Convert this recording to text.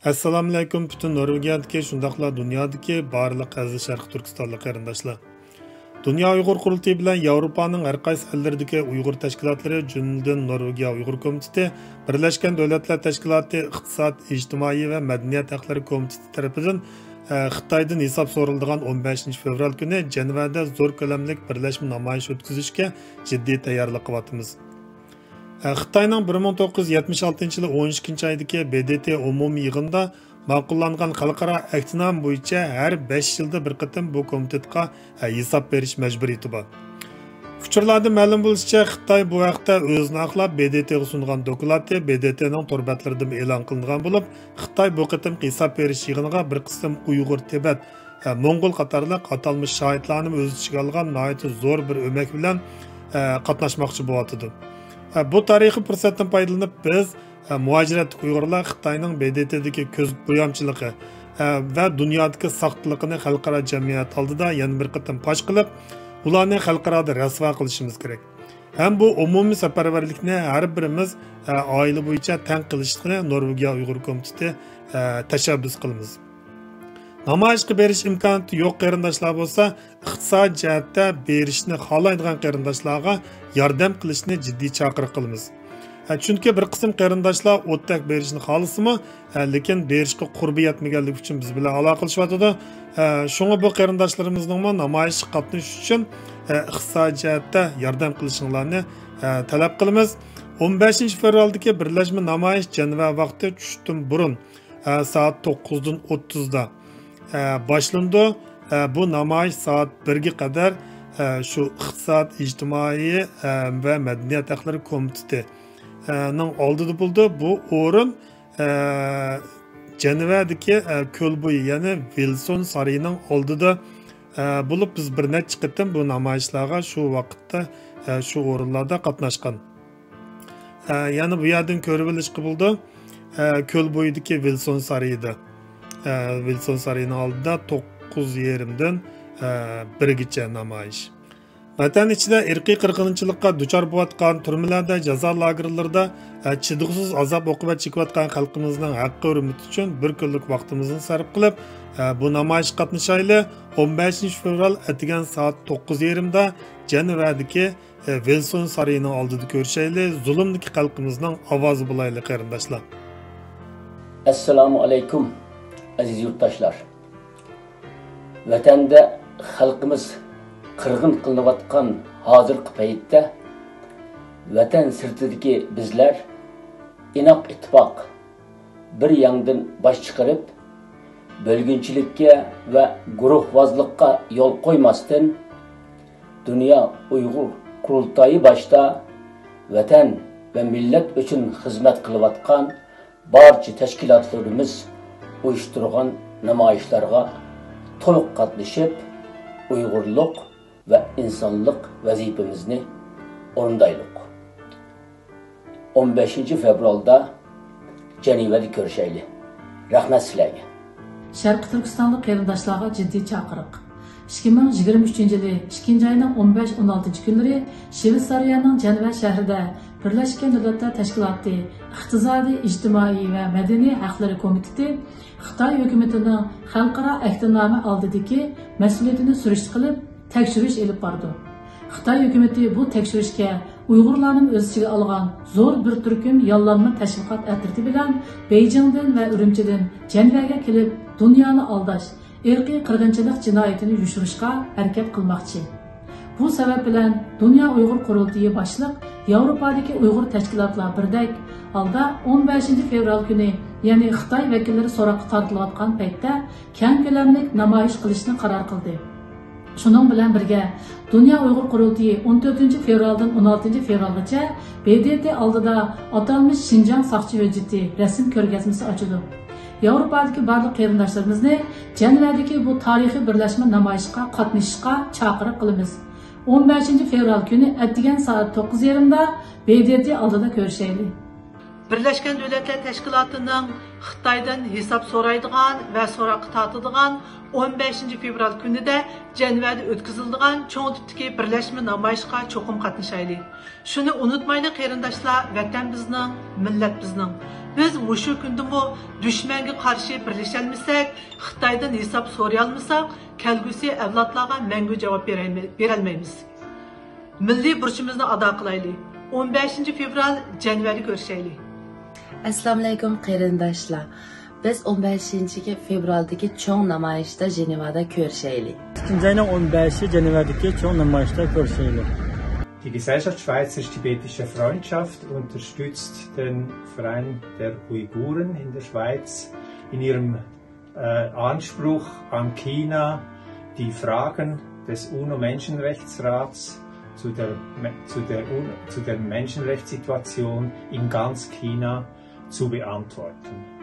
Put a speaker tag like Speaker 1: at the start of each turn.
Speaker 1: Assalomu alaykum bütün Norvegiyadagi shundaqla dunyodagi barliq aziz Sharq Turkistonlik qarindoshlar. Dunyo Uyg'ur qurultiyi bilan Yevropaning har qaysi ellardagi Uyg'ur tashkilotlari, jumladan Norvegiya Uyg'ur komiteti, Birlashgan Davlatlar Tashkiloti iqtisod, ijtimoiy va madaniyat haqlari komiteti tomonidan Xitoydan hisob so'raladigan 15 fevral kuni Jenevada zo'r ko'lamli birlashma namoyish o'tkazishga jiddiy tayyorlik qilyapmiz. Xitoyning 1976 yili 12 oydagi BDT umumiy yig'inida ma'qullangan xalqaro aktnoma bo'yicha har 5 yilda bir qatim bu komitetga hisob berish majburiyati bor. Uchurlarda ma'lum bo'lishicha, Xitoy bu haqda o'zini aqlab BDTga sungan doklati BDTning torbatlarida e'lon qilingan bo'lib, Xitoy bu qatim hisob berish yig'iniga bir qism Uyg'ur, Tibet, Mo'ng'ul qatorliq atalmish shohidlarni o'z ichiga olgan nihoyat zo'r bir o'mak bilan qatnashmoqchi bo'lyapti. Bu tarixiy fursatdan foydalanib biz muajirat Uyg'urlar Xitoyning BDTdagi ko'z bo'yamchiligi va dunyodagi saqtligini xalqaro jamiyat oldida yana bir qatim fosh qilib, ularni xalqaroda rasvo qilishimiz kerak. Ham bu umumiy safarbarlikni har birimiz oila bo'yicha tan qilishni Norvegiya Uyg'ur komiteti tashabbus qilamiz. Namoyishga berish imkoniyati yo'q qarindoshlar bo'lsa, iqtisod jihatda berishni xohlaydigan qarindoshlarga yordam qilishni jiddiy chaqiriq qilamiz. Chunki bir qism qarindoshlar o'tdak berishni xohlasimi, lekin berishga qurbi yetmaganligi uchun biz bilan aloqa qilishyapti. Shunga bu qarindoshlarimizning namoyishga qatnashish uchun iqtisod jihatda yordam qilishinglarni talab qilamiz. 15 fevraldagi birlashma namoyish Jeneva vaqti tushdan burun soat 9:30 da başlandı. Bu namoyish soat 1 ga qadar şu iqtisod, ijtimoiy va madaniyat haqlari komitetining oldida bo'ldi. Bu o'rin Jenevadagi ko'l bo'yi, ya'ni Wilson sarayining oldida bo'lib, biz bir necha qatim bu namoyishlarga shu vaqtda shu o'rinlarda qatnashgan. Ya'ni bu yerdan ko'rib olishga bo'ldi. Ko'l bo'yidagi Wilson sarayida. Wilson sarayining oldida 9:30dan 1gacha namoyish. Vatan ichida irqiy qirg'inchilikqa duchor bo'layotgan turmalarda, jazo lagerlarida chidog'siz azob oqibat chekayotgan xalqimizning haqqi hurmati uchun bir kunlik vaqtimizni sarf qilib, bu namoyish qatnashaylik. 15 fevral atigan soat 9:30 da Jenevadagi Wilson sarayining oldida ko'rishaylik. Zulmdagi xalqimizning ovozi bo'laylik qarindoshlar.
Speaker 2: Assalomu alaykum aziz yurtdoshlar. Vatanda xalqimiz qirg'in qilinayotgan hozirgi paytda vatan sirtidagi bizlar inoq ittifoq bir yangdan bosh chiqarib, bo'lginchilikka va guruhvozlikqa yo'l qo'ymasdan Dunyo Uyg'ur qurultoyi boshda vatan va millat uchun xizmat qilayotgan barcha tashkilotlarimiz uyushtirgan namoyishlarga to'liq qatnashib, Uyg'urlik va insonlik vazifamizni o'rindaylik. 15 fevralda Jenevada ko'rishaylik. Rahmat sizlarga.
Speaker 3: Sharq Turkistonlik qarindoshlarga jiddiy chaqiriq. 2023 yili 2 oyning 15-16 kunlari Shveysariyaning Jeneva shahrida Birlashgan Davlatlar Tashkiloti iqtisodiy, ijtimoiy va madaniy haqlari komiteti Xitoy hukumatining xalqaro aktnoma oldidagi mas'uliyatini surishti qilib, tekshirish olib bordi. Xitoy hukumati bu tekshirishga Uyg'urlarning o'z ichiga olgan zo'r bir turkum yollanma tashviqot atriti bilan Beijingdan va Urumchidan Jenevaga kelib, dunyoni aldash, irqiy qirg'inchilik jinoyatini yushirishga harakat qilmoqchi. Bu sabab bilan Dunyo Uyg'ur qurultiyi boshliq Yevropadagi Uyg'ur tashkilotlar birdak holda 15 fevral kuni, ya'ni Xitoy vakillari so'roqqa tortilayotgan paytda keng ko'lamli namoyish qilishni qaror qildi. Shuning bilan birga Dunyo Uyg'ur qurultiyi 14 fevraldan 16 fevralgacha BDT oldida atalmish Xinjiang saqchi hujjati rasm ko'rgazmasi ochildi. Yevropadagi barliq qarindoshlarimizni Jenevadagi bu tarixiy birlashma namoyishga qatnashishga chaqiriq qilamiz. 15 fevral kuni atigan soat 9:30 da BDT oldida ko'rishaylik.
Speaker 4: Birleşken Devletler Teşkilatı'nın Xitay'dan hesap soraydigan ve so'roqqa tortadigan 15 fevral günü de Jenevada o'tkaziladigan cho'ng tipdagi birlashma namoyishga cho'qim qatnashaylik. Shuni unutmaylik qarindoshlar, vatan bizning, millat bizning. Biz mushu kundimi dushmanga qarshi birlasholmasak, Xitoydan hisob so'rayolmasak, kelgusi avlodlarga mangu javob berolmaymiz. Milliy burchimizni ado qilaylik. 15 fevral Janvada ko'rishaylik.
Speaker 5: Assalomu alaykum qarindoshlar. Biz 15 fevraldagi cho'ng namoyishda Jenevada ko'rishaylik.
Speaker 6: 15 Jenevadagi cho'ng namoyishda ko'rishaylik.
Speaker 7: Die Gesellschaft Schweizerisch-Tibetische Freundschaft unterstützt den Verein der Uiguren in der Schweiz in ihrem Anspruch an China, die Fragen des UNO-Menschenrechtsrats zu der Menschenrechtssituation in ganz China zu beantworten.